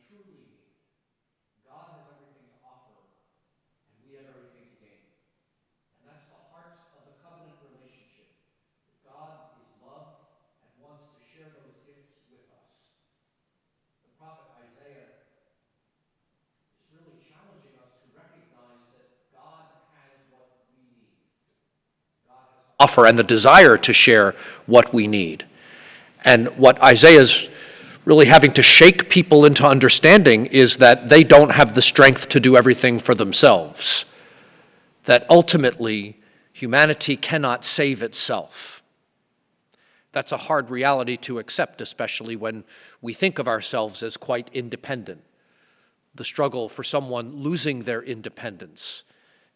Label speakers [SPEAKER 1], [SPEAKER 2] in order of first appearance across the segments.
[SPEAKER 1] truly need. God has everything to offer, and we have everything to gain. And that's the heart of the covenant relationship. God is love and wants to share those gifts with us. The prophet Isaiah is really challenging us to recognize that God has what we need. God has to offer and the desire to share what we need. And what Isaiah's really having to shake people into understanding is that they don't have the strength to do everything for themselves. That ultimately, humanity cannot save itself. That's a hard reality to accept, especially when we think of ourselves as quite independent. The struggle for someone losing their independence,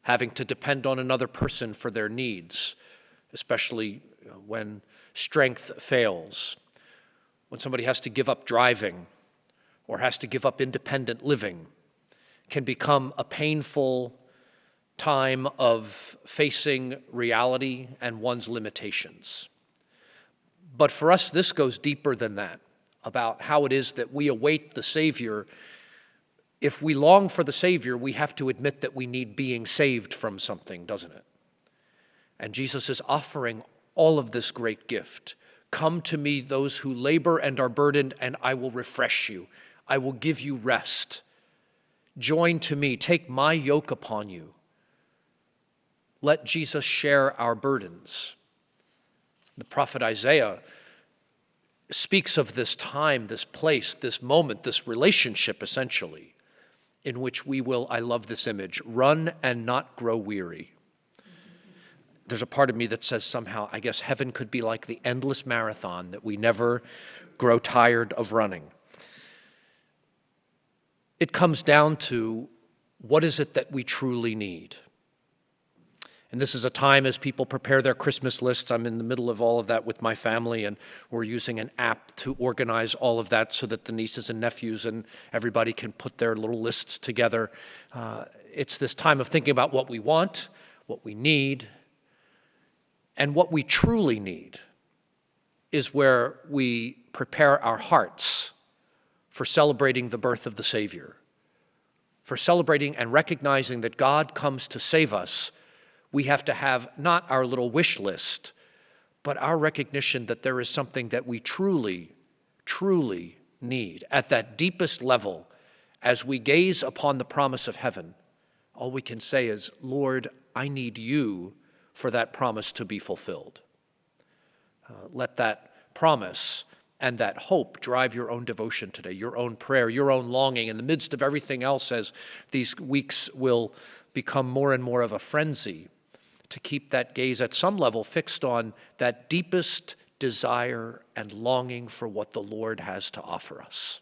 [SPEAKER 1] having to depend on another person for their needs, especially when strength fails, when somebody has to give up driving or has to give up independent living, can become a painful time of facing reality and one's limitations. But for us, this goes deeper than that, about how it is that we await the Savior. If we long for the Savior, we have to admit that we need being saved from something, doesn't it? And Jesus is offering all of this great gift. Come to me, those who labor and are burdened, and I will refresh you. I will give you rest. Join to me. Take my yoke upon you. Let Jesus share our burdens. The prophet Isaiah speaks of this time, this place, this moment, this relationship, essentially, in which we will, I love this image, run and not grow weary. There's a part of me that says somehow, I guess heaven could be like the endless marathon that we never grow tired of running. It comes down to, what is it that we truly need? And this is a time as people prepare their Christmas lists. I'm in the middle of all of that with my family, and we're using an app to organize all of that so that the nieces and nephews and everybody can put their little lists together. It's this time of thinking about what we want, what we need, and what we truly need is where we prepare our hearts for celebrating the birth of the Savior, for celebrating and recognizing that God comes to save us. We have to have not our little wish list, but our recognition that there is something that we truly, truly need. At that deepest level, as we gaze upon the promise of heaven, all we can say is, Lord, I need you for that promise to be fulfilled. Let that promise and that hope drive your own devotion today, your own prayer, your own longing in the midst of everything else, as these weeks will become more and more of a frenzy, to keep that gaze at some level fixed on that deepest desire and longing for what the Lord has to offer us.